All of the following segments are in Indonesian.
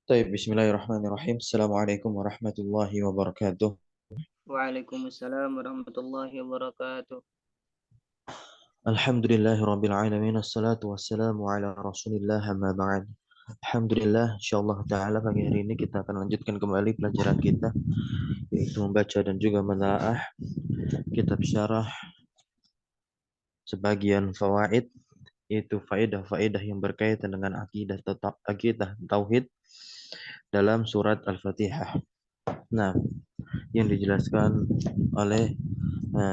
Baik, bismillahirrahmanirrahim. Assalamualaikum warahmatullahi wabarakatuh. Waalaikumsalam warahmatullahi wabarakatuh. Alhamdulillahirabbil alamin. Assalatu wassalamu ala Rasulillah amma ba'd. Alhamdulillah, insyaallah taala pagi hari ini kita akan lanjutkan kembali pelajaran kita yaitu membaca dan juga menelaah kitab syarah sebagian fawaid yaitu faedah-faedah yang berkaitan dengan akidah tauhid dalam surat Al-Fatihah. Nah, yang dijelaskan oleh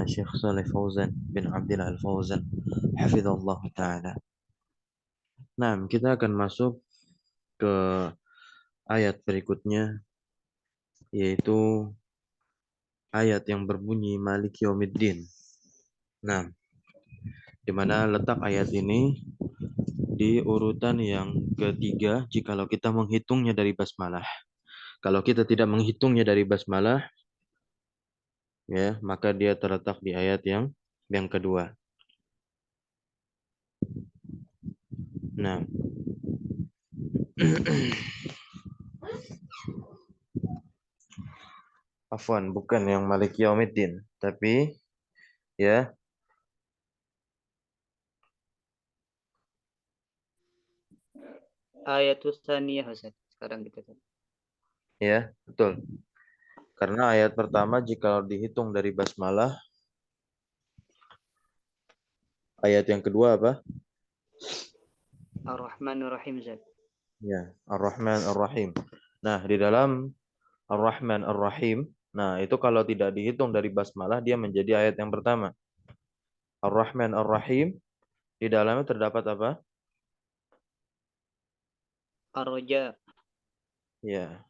Syekh Saleh Fauzan bin Abdillah Al-Fauzan hafizallah taala. Nah, kita akan masuk ke ayat berikutnya yaitu ayat yang berbunyi Malik Yaumiddin. Nah, di mana letak ayat ini di urutan yang ketiga jikalau kita menghitungnya dari basmalah. Kalau kita tidak menghitungnya dari basmalah, ya, maka dia terletak di ayat yang kedua. Nah, afwan, bukan yang Malik Yaumiddin, tapi ya, Ayatul Saniyah Ustaz. Sekarang kita ya, betul. Karena ayat pertama jika dihitung dari basmalah, ayat yang kedua apa? Ar-Rahmanur Rahim Ustaz. Ya, Ar-Rahman Ar-Rahim. Nah, di dalam Ar-Rahman Ar-Rahim, nah itu kalau tidak dihitung dari basmalah dia menjadi ayat yang pertama. Ar-Rahman Ar-Rahim di dalamnya terdapat apa? Ar-Raja. Ya.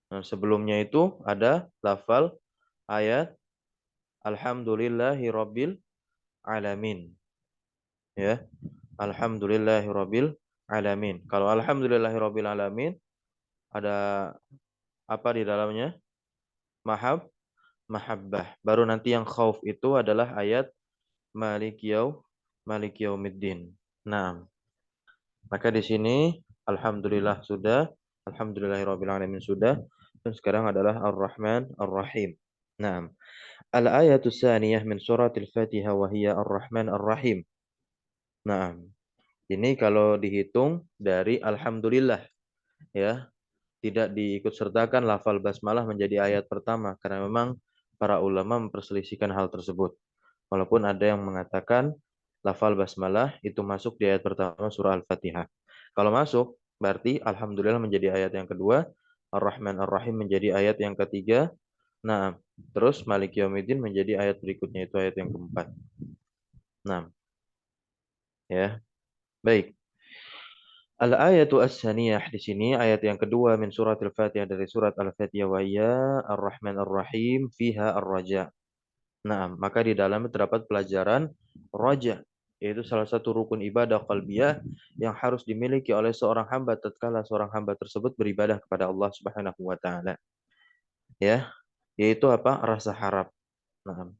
Nah, sebelumnya itu ada lafal ayat Alhamdulillahirabbil alamin. Ya. Alhamdulillahirabbil alamin. Kalau Alhamdulillahirabbil alamin ada apa di dalamnya? Mahabbah. Baru nanti yang khauf itu adalah ayat Malik Yaum Malik Yaumiddin. Nah, maka di sini alhamdulillah sudah, alhamdulillahirabbil alamin sudah, dan sekarang adalah Ar-Rahman Ar-Rahim. Nah, al-ayatu tsaniyah min suratil Fatihah wa hiya Ar-Rahman Ar-Rahim. Nah, ini kalau dihitung dari alhamdulillah ya, tidak diikut sertakan lafal basmalah menjadi ayat pertama karena memang para ulama memperselisihkan hal tersebut. Walaupun ada yang mengatakan lafal basmalah itu masuk di ayat pertama surah Al-Fatihah. Kalau masuk, berarti Alhamdulillah menjadi ayat yang kedua, Ar-Rahman Ar-Rahim menjadi ayat yang ketiga, nah, terus Malik Yaumiddin menjadi ayat berikutnya itu ayat yang keempat. Nah, ya, baik. Al-ayatu as-saniyah di sini ayat yang kedua min surat Al-Fatihah dari surat Al-Fatihah wa ya Ar-Rahman Ar-Rahim fiha Ar-Raja. Nah, maka di dalamnya terdapat pelajaran roja, yaitu salah satu rukun ibadah qalbiyah yang harus dimiliki oleh seorang hamba tatkala seorang hamba tersebut beribadah kepada Allah Subhanahu wa taala. Ya, yaitu apa? Rasa harap. Nah,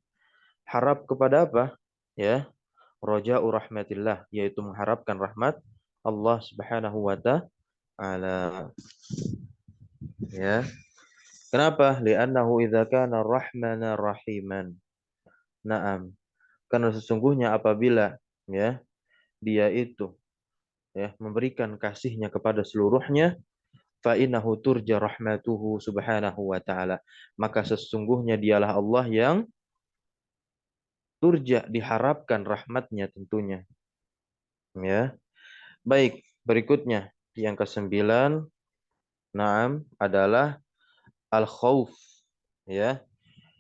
harap kepada apa? Ya, roja rahmatillah, yaitu mengharapkan rahmat Allah Subhanahu wa taala. Ya. Kenapa? Li'annahu idza kana rahmana rahiman. Naam. Karena sesungguhnya apabila ya dia itu ya memberikan kasihnya kepada seluruhnya fa innahu turja rahmatuhu subhanahu wa ta'ala, maka sesungguhnya dialah Allah yang turja diharapkan rahmatnya tentunya ya. Baik, berikutnya yang kesembilan, naam, adalah al khauf ya.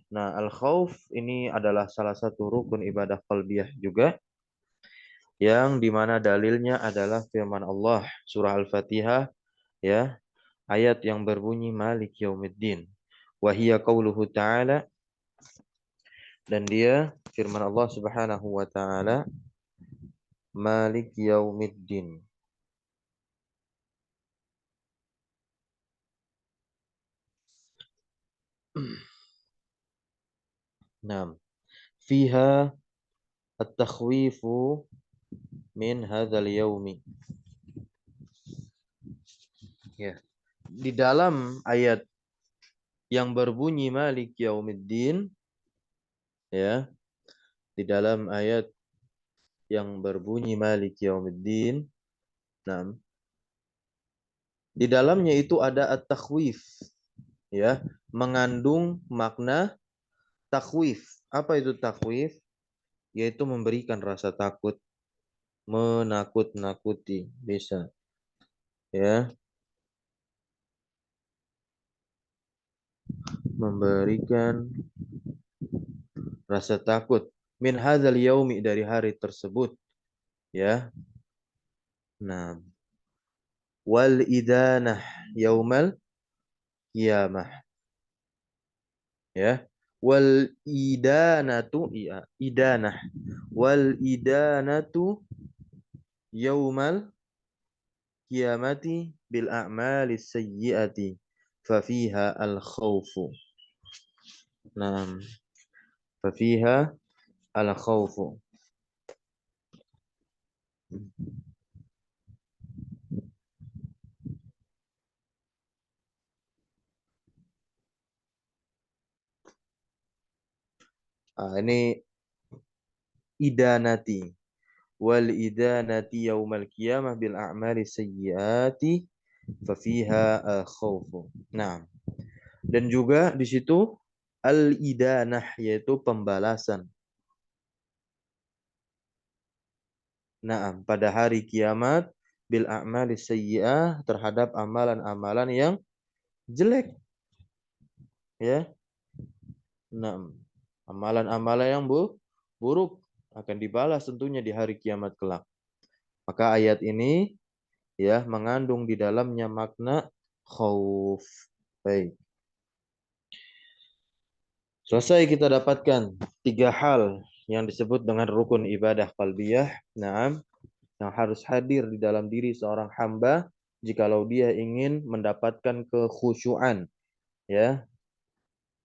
Nah, al khauf ini adalah salah satu rukun ibadah qalbiyah juga yang dimana dalilnya adalah firman Allah surah Al-Fatihah ya, ayat yang berbunyi Malik Yaumiddin. Wa hiya qauluhu ta'ala, dan dia firman Allah Subhanahu wa taala Malik Yaumiddin. Naam. Fiha at-takhwifu min hadzal yaumi. Ya. di dalam ayat yang berbunyi Malik Yaumiddin, ya, di dalam ayat yang berbunyi Malik Yaumiddin, nah, di dalamnya itu ada at-takhwif, ya, mengandung makna takhwif. Apa itu takhwif? Yaitu memberikan rasa takut, menakut-nakuti, bisa, ya, memberikan rasa takut min hadzal yaumi, dari hari tersebut, ya. Nah, wal idanah yaumal qiyamah, ya. Wal idanatu, iya, idanah. Wal idanatu yaumal qiyamati bil a'mali sayyiati fa fiha al khaufu. Nah, fa fiha al khaufu. Ini idanati. Wal idanati yaumal qiyamah bil a'mali sayyiati fa fiha al khaufu. Nah, dan juga di situ al-idanah, yaitu pembalasan. Nah, pada hari kiamat bil a'mali sayyi'ah, terhadap amalan-amalan yang jelek, ya. Nah, amalan-amalan yang buruk akan dibalas tentunya di hari kiamat kelak. Maka ayat ini, ya, mengandung di dalamnya makna khauf. Baik. Selesai kita dapatkan 3 hal yang disebut dengan rukun ibadah qalbiyah. Naam, yang harus hadir di dalam diri seorang hamba jikalau dia ingin mendapatkan kekhusyuan, ya,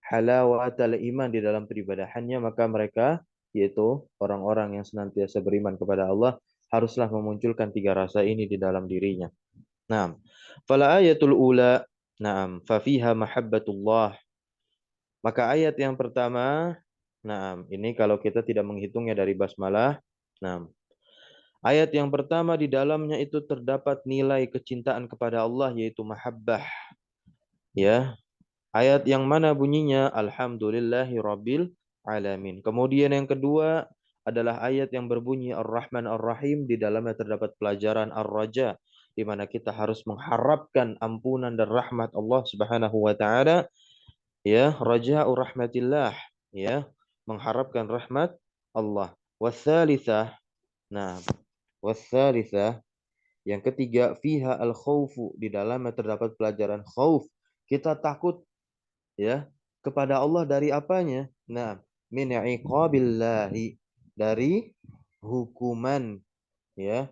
halawatul iman di dalam peribadahannya, maka mereka, yaitu orang-orang yang senantiasa beriman kepada Allah, haruslah memunculkan 3 rasa ini di dalam dirinya. Naam. Fala ayatul ula, naam, fa fiha mahabbatullah. Maka ayat yang pertama, naam, ini kalau kita tidak menghitungnya dari basmalah, naam. Ayat yang pertama di dalamnya itu terdapat nilai kecintaan kepada Allah, yaitu mahabbah, ya. Ayat yang mana bunyinya alhamdulillahi rabbil alamin. Kemudian yang kedua adalah ayat yang berbunyi Ar-Rahman Ar-Rahim, di dalamnya terdapat pelajaran Ar-Raja, di mana kita harus mengharapkan ampunan dan rahmat Allah Subhanahu wa taala, ya, raja'u rahmatillah, ya, mengharapkan rahmat Allah. Wasalitsah, nah, wasalitsah, yang ketiga, fiha al khaufu, di dalamnya terdapat pelajaran khauf. Kita takut, ya, kepada Allah dari apanya? Nah, min iqabillahi, dari hukuman, ya,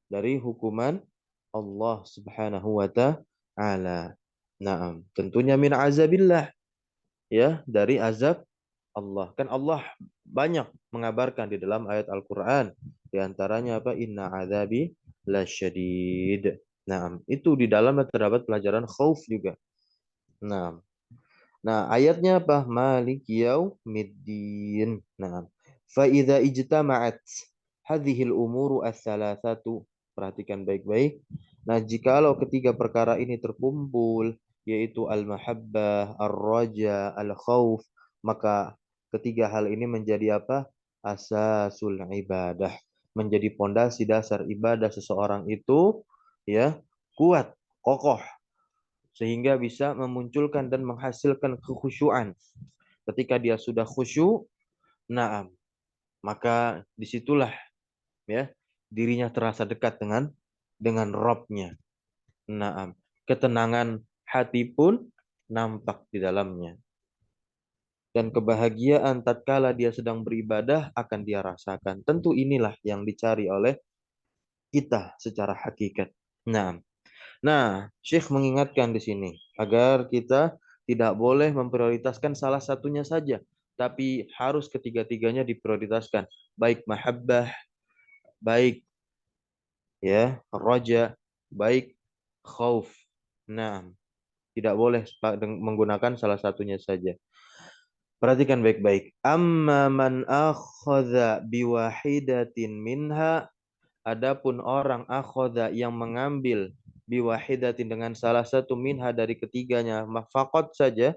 dari hukuman Allah Subhanahu wa taala. Nah, tentunya min azabillah, ya, dari azab Allah. Kan Allah banyak mengabarkan di dalam ayat Al-Qur'an. Di antaranya apa? Inna azabi lasyadid. Nah, itu di dalamnya terdapat pelajaran khauf juga. Nah, ayatnya apa? Malik yaumiddin. Nah, fa idza ijtama'at hadhil umuru ats-tsalatsatu. Perhatikan baik-baik. Nah, jikalau ketiga perkara ini terkumpul, yaitu al-mahabbah, ar-raja, al-khauf, maka ketiga hal ini menjadi apa? Asasul ibadah. Menjadi pondasi dasar ibadah seseorang itu, ya, kuat, kokoh, sehingga bisa memunculkan dan menghasilkan kekhusyuan. Ketika dia sudah khusyuk, nah, maka disitulah, ya, dirinya terasa dekat dengan Robnya. Nah, ketenangan hati pun nampak di dalamnya. Dan kebahagiaan tatkala dia sedang beribadah akan dia rasakan. Tentu inilah yang dicari oleh kita secara hakikat. Nah, Syekh mengingatkan di sini agar kita tidak boleh memprioritaskan salah satunya saja, tapi harus ketiga-tiganya diprioritaskan, baik mahabbah, baik, ya, raja, baik khauf. Nah, Tidak boleh menggunakan salah satunya saja. Perhatikan baik-baik. Amma man akhadha biwahidatin minha. Adapun orang akhadha yang mengambil biwahidatin dengan salah satu minha dari ketiganya, faqat saja.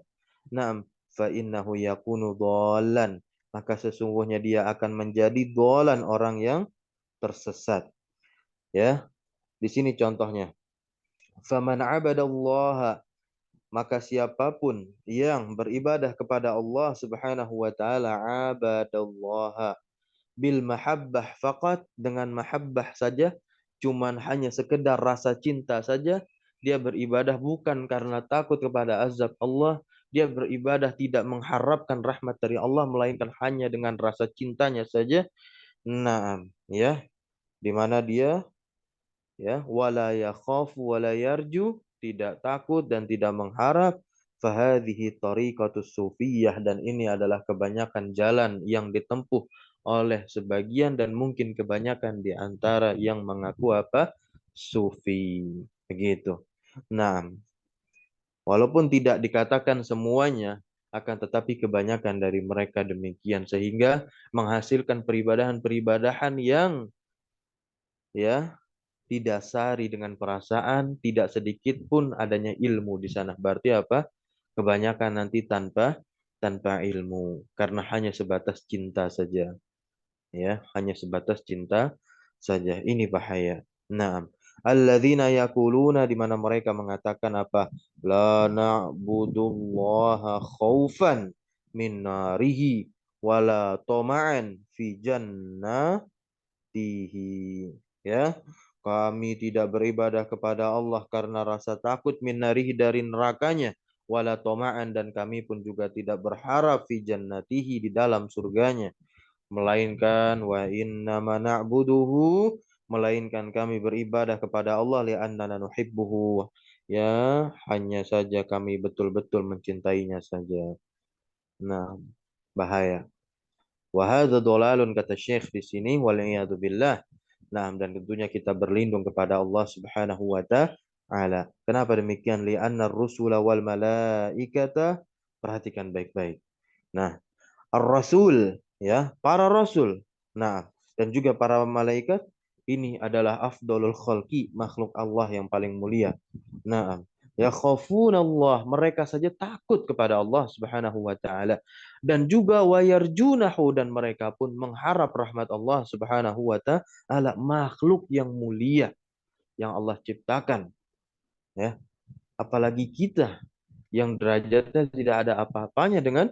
Naam, fa innahu yakunu dhallan. Maka sesungguhnya dia akan menjadi dhalan, orang yang tersesat. Ya, di sini contohnya. Faman 'abadallaha, maka siapapun yang beribadah kepada Allah Subhanahu wa taala, abadallaha bil mahabbah faqat, dengan mahabbah saja, cuman hanya sekedar rasa cinta saja. Dia beribadah bukan karena takut kepada azab Allah, dia beribadah tidak mengharapkan rahmat dari Allah, melainkan hanya dengan rasa cintanya saja. Nah, ya, di mana dia, ya, wala yakhafu wala yarju, tidak takut dan tidak mengharap. Fahadhihi tariqatus sufiyah, dan ini adalah kebanyakan jalan yang ditempuh oleh sebagian dan mungkin kebanyakan di antara yang mengaku apa? Sufi. Begitu. Nah, walaupun tidak dikatakan semuanya, akan tetapi kebanyakan dari mereka demikian, sehingga menghasilkan peribadahan-peribadahan yang, ya, didasari dengan perasaan, tidak sedikit pun adanya ilmu di sana. Berarti apa? Kebanyakan nanti tanpa ilmu, karena hanya sebatas cinta saja. Ya, hanya sebatas cinta saja. Ini bahaya. Naam. Alladzina yaquluna, di mana mereka mengatakan apa? La na'budullaha khaufan min narihi wala tama'an fi jannah tihi. Ya, kami tidak beribadah kepada Allah karena rasa takut minarihi, dari nerakanya, wala toma'an, dan kami pun juga tidak berharap fi jannatihi, di dalam surganya, melainkan wa inna ma na'buduhu, melainkan kami beribadah kepada Allah li'annana nuhibbuhu, ya, hanya saja kami betul-betul mencintainya saja. Nah, bahaya. Wa hadza dhalalun, kata Syekh di sini, wal iyadu billah. Nah, dan tentunya kita berlindung kepada Allah Subhanahu wa taala. Kenapa demikian? Li'anna ar-rusula wal malaikata, perhatikan baik-baik. Nah, ar-rasul, ya, para rasul. Nah, dan juga para malaikat, ini adalah afdalul khalqi, makhluk Allah yang paling mulia. Nah, ya Allah, mereka saja takut kepada Allah Subhanahu wa taala, dan juga wayarjunahu, dan mereka pun mengharap rahmat Allah Subhanahu wa taala, makhluk yang mulia yang Allah ciptakan, ya. Apalagi kita yang derajatnya tidak ada apa-apanya dengan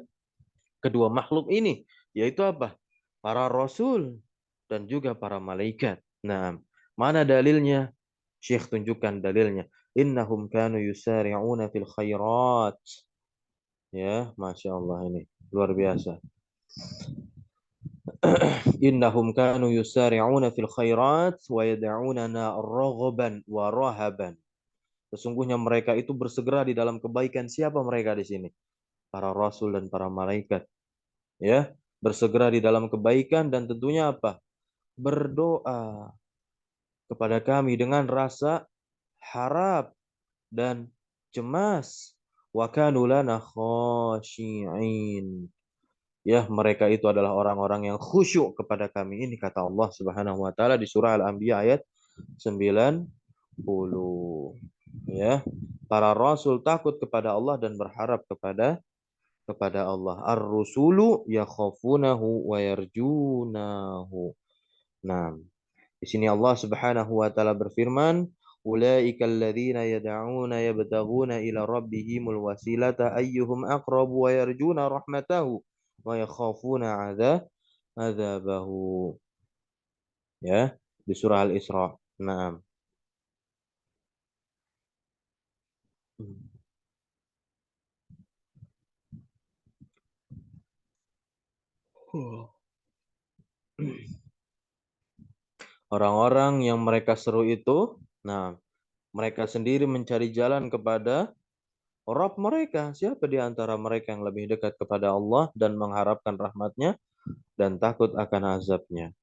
kedua makhluk ini, yaitu apa? Para rasul dan juga para malaikat. Nah, mana dalilnya? Syekh tunjukkan dalilnya. Innahum kanu yusari'una fil khairat. Ya, Masya Allah, ini luar biasa. Innahum kanu yusari'una fil khairat wa yad'unana raghaban wa rahaban. Sesungguhnya mereka itu bersegera di dalam kebaikan. Siapa mereka di sini? Para rasul dan para malaikat. Ya, bersegera di dalam kebaikan, dan tentunya apa? Berdoa kepada kami dengan rasa harap dan cemas. Wa kanu lana khashi'in. Ya, mereka itu adalah orang-orang yang khusyuk kepada kami. Ini kata Allah Subhanahu wa taala di surah Al-Anbiya ayat 90. Ya, para rasul takut kepada Allah dan berharap kepada Allah. Ar-rusulu yakhafunahu wa yarjunahu. Nah, di sini Allah Subhanahu wa taala berfirman, "Ulaika alladzina yad'una yabtaguna ila rabbihimul wasilata ayyuhum aqrabu wa yarjuna rahmatahu wa yakhafuna adzabahu." Ya, di surah Al-Isra. Naam. Orang-orang yang mereka seru itu, nah, mereka sendiri mencari jalan kepada Rabb mereka. Siapa di antara mereka yang lebih dekat kepada Allah dan mengharapkan rahmatnya dan takut akan azabnya?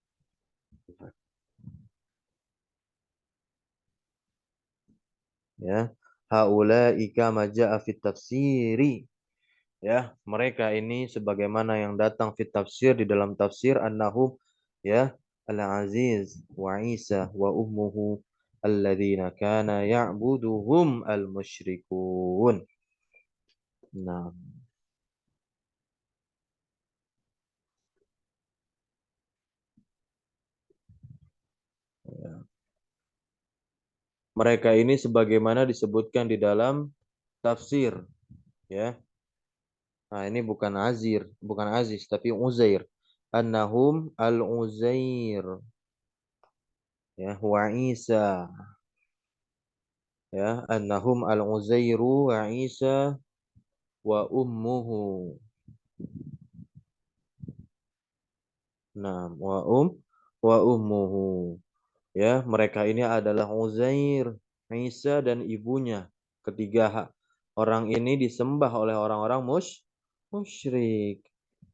Ya. Haula'i kama ja'a fit tafsiri. Ya, mereka ini sebagaimana yang datang fit tafsir di dalam tafsir annahum ya al-aziz wa Isa wa ummuhu alladzina kana ya'buduhum al-musyrikun. Nah, ya. Mereka ini sebagaimana disebutkan di dalam tafsir, ya. Nah, ini bukan Azir, bukan Aziz, tapi Uzair. Annahum al-Uzair, ya, wa Isa, ya, annahum al-Uzairu wa Isa wa ummuhu. Nah, wa ummuhu. Ya, mereka ini adalah Uzair, Isa dan ibunya. Orang ini disembah oleh orang-orang musyrik.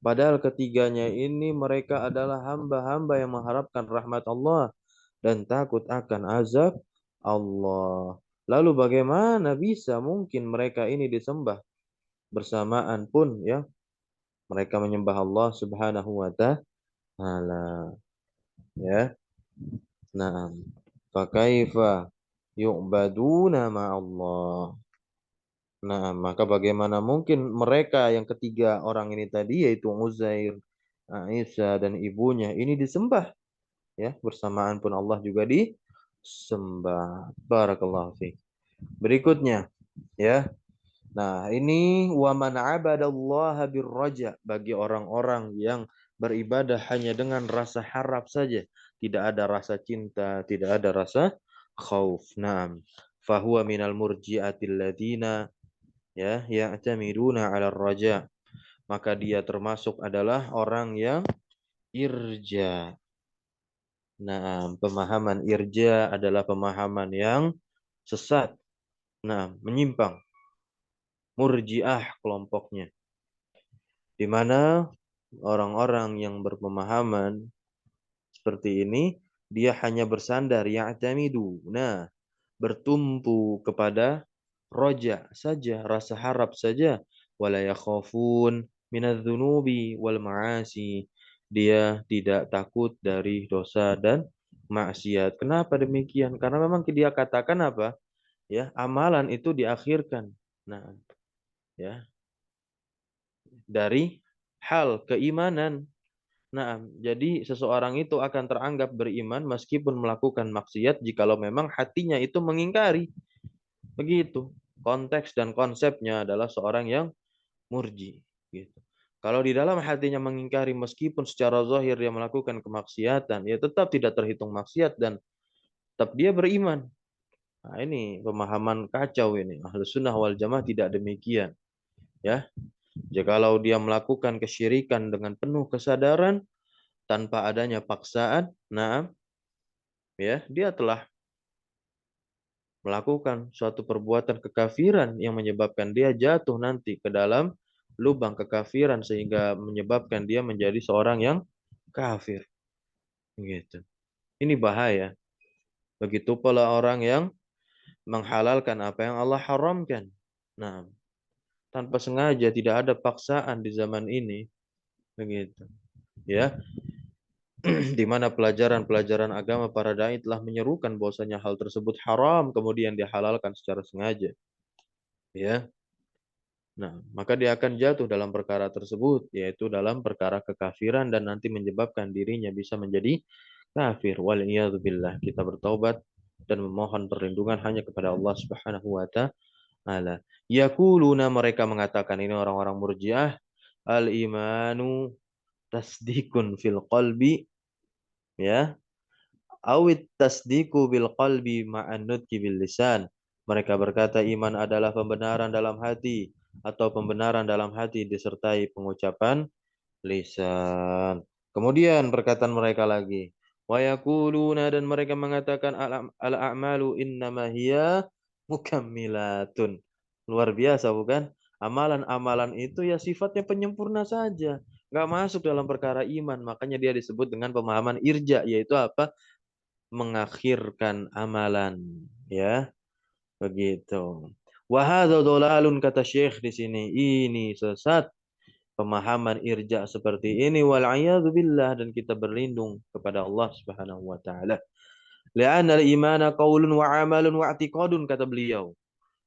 Padahal ketiganya ini mereka adalah hamba-hamba yang mengharapkan rahmat Allah dan takut akan azab Allah. Lalu bagaimana bisa mungkin mereka ini disembah bersamaan pun ya mereka menyembah Allah Subhanahu wa taala ya. Nah, fakaifa yu'baduna ma'allah. Nah, maka bagaimana mungkin mereka yang ketiga orang ini tadi yaitu Uzair, Isa dan ibunya ini disembah ya bersamaan pun Allah juga disembah. Barakallahu fiik. Berikutnya ya. Nah, ini wa man 'abadallaha birraja bagi orang-orang yang beribadah hanya dengan rasa harap saja, tidak ada rasa cinta, tidak ada rasa khauf. Naam. Fahuwa minal murji'atil ladina ya ya'tamiduna 'ala raja. Maka dia termasuk adalah orang yang irja. Nah, pemahaman irja adalah pemahaman yang sesat. Nah, menyimpang. Murji'ah kelompoknya. Di mana orang-orang yang berpemahaman seperti ini, dia hanya bersandar ya'tamidu. Nah, bertumpu kepada roja saja, rasa harap saja. Wala yakhafun minadz-dzunubi wal ma'asi. Dia tidak takut dari dosa dan maksiat. Kenapa demikian? Karena memang dia katakan apa? Ya, amalan itu diakhirkan. Nah, ya, dari hal keimanan. Nah, jadi seseorang itu akan teranggap beriman meskipun melakukan maksiat jikalau memang hatinya itu mengingkari. Begitu. Konteks dan konsepnya adalah seorang yang murji. Gitu. Kalau di dalam hatinya mengingkari meskipun secara zahir dia melakukan kemaksiatan, ya tetap tidak terhitung maksiat dan tetap dia beriman. Nah, ini pemahaman kacau ini. Ahlus sunnah wal jamaah tidak demikian. Ya, jikalau dia melakukan kesyirikan dengan penuh kesadaran, tanpa adanya paksaan, nah, ya, dia telah melakukan suatu perbuatan kekafiran yang menyebabkan dia jatuh nanti ke dalam lubang kekafiran sehingga menyebabkan dia menjadi seorang yang kafir. Gitu. Ini bahaya. Begitu pula orang yang menghalalkan apa yang Allah haramkan. Nah, tanpa sengaja tidak ada paksaan di zaman ini. Begitu. Ya, di mana pelajaran-pelajaran agama para dai telah menyerukan bahwasanya hal tersebut haram kemudian dihalalkan secara sengaja ya. Nah, maka dia akan jatuh dalam perkara tersebut yaitu dalam perkara kekafiran dan nanti menyebabkan dirinya bisa menjadi kafir. Waliyadzubillah. Kita bertaubat dan memohon perlindungan hanya kepada Allah Subhanahu wa taala. Yaquluna mereka mengatakan ini orang-orang Murji'ah al-imanu tasdikun fil qalbi ya awit tasdiku bil qalbi ma'an nutqi bil lisan. Mereka berkata iman adalah pembenaran dalam hati atau pembenaran dalam hati disertai pengucapan lisan. Kemudian perkataan mereka lagi, wa yaquluna dan mereka mengatakan al-a'malu innama hiya mukammilatun. Luar biasa bukan? Amalan-amalan itu ya sifatnya penyempurna saja. Nggak masuk dalam perkara iman. Makanya dia disebut dengan pemahaman irja, yaitu apa? Mengakhirkan amalan ya begitu. Wa hadza dhalalun, kata Syekh di sini. Ini sesat. Pemahaman irja seperti ini wal billah, dan kita berlindung kepada Allah Subhanahu wa taala. Li'anna al-imana qaulun wa 'amalun wa i'tiqadun, kata beliau.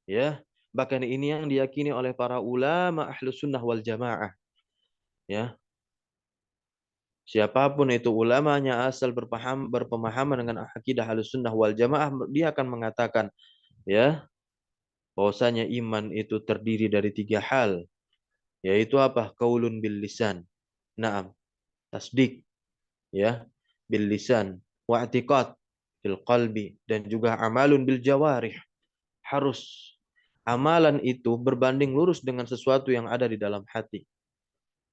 Ya, bahkan ini yang diyakini oleh para ulama ahlus sunnah wal jamaah. Ya, siapapun itu ulamanya asal berpemahaman dengan akidah ahlus sunnah wal jamaah, dia akan mengatakan, ya, bahwasanya iman itu terdiri dari tiga hal, yaitu apa? Qaulun bil lisan. Naam, tasdik, ya, bil lisan, wa i'tiqad bil qalbi, dan juga amalun bil jawarih. Harus amalan itu berbanding lurus dengan sesuatu yang ada di dalam hati.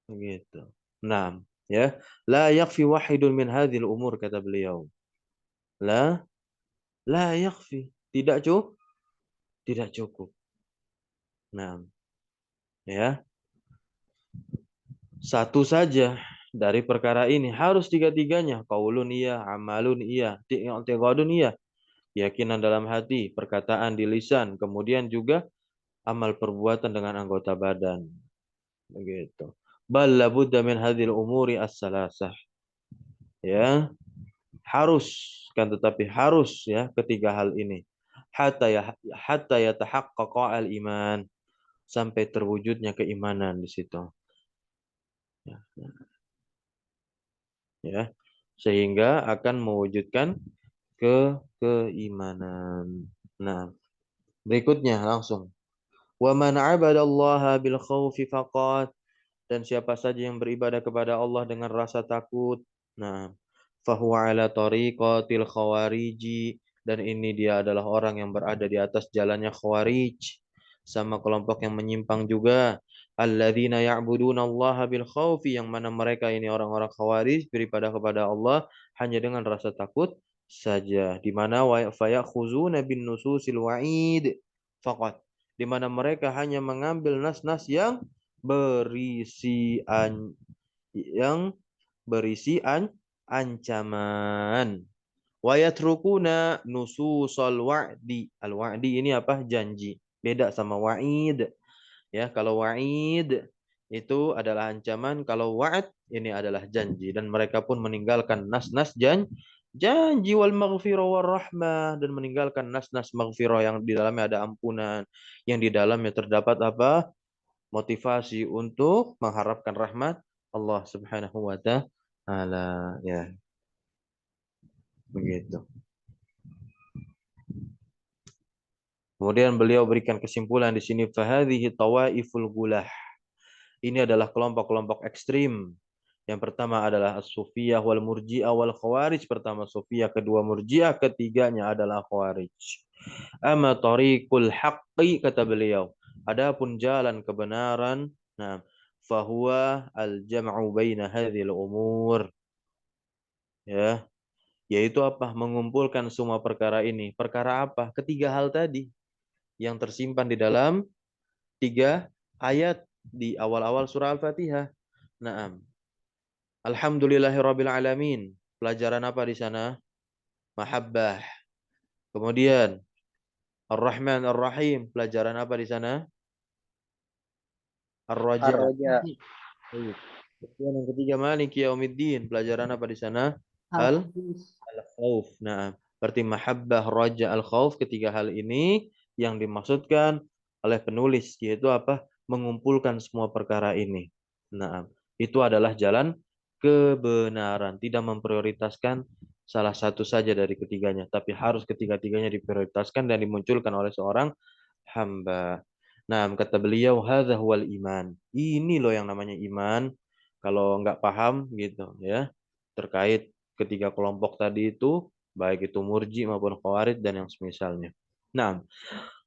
Gitu. Nah, ya, la yakfi wahidun min hadhil umur, kata beliau. La la yakfi, tidak cukup, tidak cukup. Nah, ya, satu saja dari perkara ini, harus tiga-tiganya. Qaulun iya, amalun iya, i'tiqadun iya. Keyakinan dalam hati, perkataan di lisan, kemudian juga amal perbuatan dengan anggota badan. Begitu. Bal labudda min hadhil umuri as-salasah. Ya, harus, kan, tetapi harus, ya, ketiga hal ini. Hatta yatahaqqaqa al-iman, sampai terwujudnya keimanan di situ. Ya, ya. Sehingga akan mewujudkan keimanan. Nah, berikutnya langsung. Wa man 'abadallaha bil khaufi faqat, dan siapa saja yang beribadah kepada Allah dengan rasa takut. Nah, fahuwa ala tariqatil khawariji, dan ini dia adalah orang yang berada di atas jalannya khawarij, sama kelompok yang menyimpang juga. Alladzina ya'buduna Allah bil khaufi, yang mana mereka ini orang-orang khawarij beribadah kepada Allah hanya dengan rasa takut saja. Di mana wa fayakhuzuna bin nususil wa'id faqat, di mana mereka hanya mengambil nas-nas berisi an yang berisi ancaman. Wa yatrukuna nususal wa'di. Al-wa'di ini apa? Janji. Beda sama wa'id. Ya, kalau wa'id itu adalah ancaman, kalau wa'ad ini adalah janji, dan mereka pun meninggalkan nas-nas janji wal maghfirah war rahmah, dan meninggalkan nas-nas maghfirah yang di dalamnya ada ampunan, yang di dalamnya terdapat apa? Motivasi untuk mengharapkan rahmat Allah Subhanahu wa taala, ya, begitu. Kemudian beliau berikan kesimpulan di sini, fahadhihi tawaiful gulah. Ini adalah kelompok-kelompok ekstrim. Yang pertama adalah as-sufiyah wal murji'ah wal khawarij. Pertama sufiyah, kedua murji'ah, ketiganya adalah khawarij. Ama tariqul haqqi, kata beliau, adapun jalan kebenaran, nah, fahuwa al-jam'u baina hadhil umur. Ya, yaitu apa? Mengumpulkan semua perkara ini. Perkara apa? Ketiga hal tadi yang tersimpan di dalam tiga ayat di awal-awal surah Al-Fatihah. Naam. Alhamdulillahirabbil alamin. Pelajaran apa di sana? Mahabbah. Kemudian Ar-Rahman Ar-Rahim. Pelajaran apa di sana? Ar-Raja. Ar-Raja. Baik. Kemudian yang ketiga, Maliki Yaumiddin. Pelajaran apa di sana? Al Al-Khamis. Al-Khauf. Nah, berarti mahabbah, raja, al-khauf, ketiga hal ini yang dimaksudkan oleh penulis, yaitu apa? Mengumpulkan semua perkara ini. Nah, itu adalah jalan kebenaran, tidak memprioritaskan salah satu saja dari ketiganya, tapi harus ketiga-tiganya diprioritaskan dan dimunculkan oleh seorang hamba. Nah, kata beliau, hadza huwal iman. Ini loh yang namanya iman. Kalau nggak paham gitu, ya, terkait ketiga kelompok tadi itu, baik itu murji maupun khawarij dan yang semisalnya. Nah,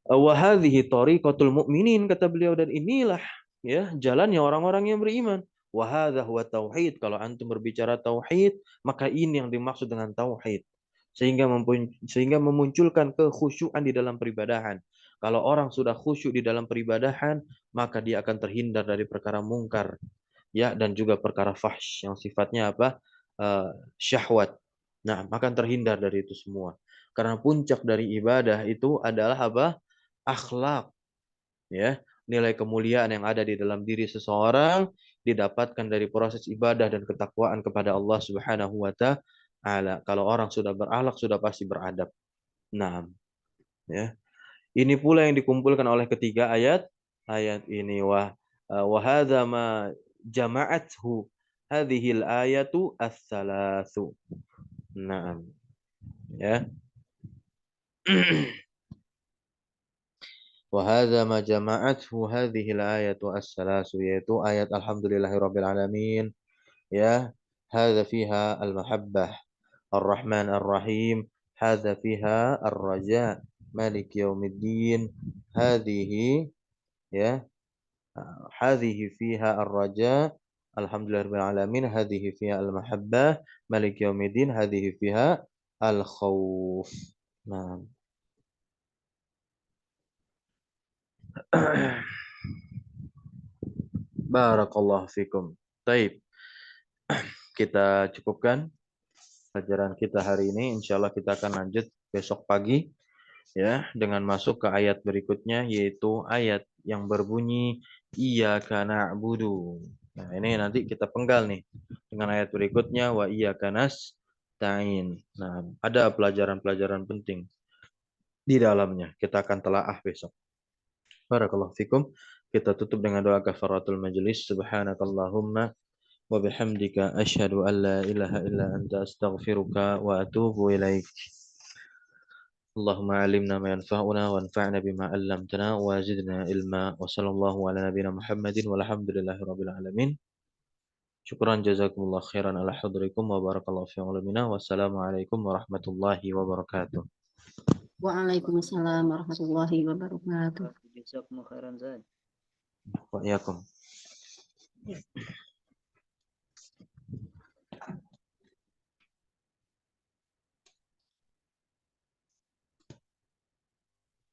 wa hadhihi tariqatul mu'minin, kata beliau, dan inilah, ya, jalannya orang-orang yang beriman. Wa hadza huwa tauhid. Kalau antum berbicara tauhid, maka ini yang dimaksud dengan tauhid. Sehingga memunculkan kekhusyuan di dalam peribadahan. Kalau orang sudah khusyuk di dalam peribadahan, maka dia akan terhindar dari perkara mungkar, ya, dan juga perkara fahsy yang sifatnya apa? Syahwat. Nah, akan terhindar dari itu semua. Karena puncak dari ibadah itu adalah apa? Akhlak. Ya, nilai kemuliaan yang ada di dalam diri seseorang didapatkan dari proses ibadah dan ketakwaan kepada Allah Subhanahu wa taala. Kalau orang sudah berakhlak sudah pasti beradab. Nah, ya. Ini pula yang dikumpulkan oleh ketiga ayat ini wa hadza ma jama'athu hadhil ayatu ats-tsalatsu. Naam, ya. Wa hadza ma jama'athu hadhil ayatu ats-tsalatsu, yaitu ayat alhamdulillahirabbil alamin, ya. Hadza fiha al-mahabbah ar-rahman ar-rahim, hadza fiha ar-raja malik yaumiddin, hadhihi, ya. هذه فيها الرجاء الحمد لله رب العالمين، هذه فيها المحبة ملك يوم الدين، هذه فيها الخوف. نعم. Barakallahu fikum. Taib. Kita cukupkan pelajaran kita hari ini. Insya Allah kita akan lanjut besok pagi, ya, dengan masuk ke ayat berikutnya, yaitu ayat yang berbunyi iyyaka na'budu. Nah, ini nanti kita penggal nih dengan ayat berikutnya wa iyyaka nasta'in. Nah, ada pelajaran-pelajaran penting di dalamnya. Kita akan telaah besok. Barakallahu fikum. Kita tutup dengan doa kafaratul majelis. Subhanakallahumma wa bihamdika asyhadu an la ilaha illa anta astaghfiruka wa atubu ilaik. اللهم علمنا ما ينفعنا وانفعنا بما علمتنا وزدنا علما وصلى الله على نبينا محمد والحمد لله رب العالمين. شكرا جزاكم الله خيرا على حضوركم وبارك الله في علمنا والسلام عليكم ورحمة الله وبركاته. Waalaikumsalam warahmatullahi wabarakatuh. Jazakumullah khairan Zat. وإياكم.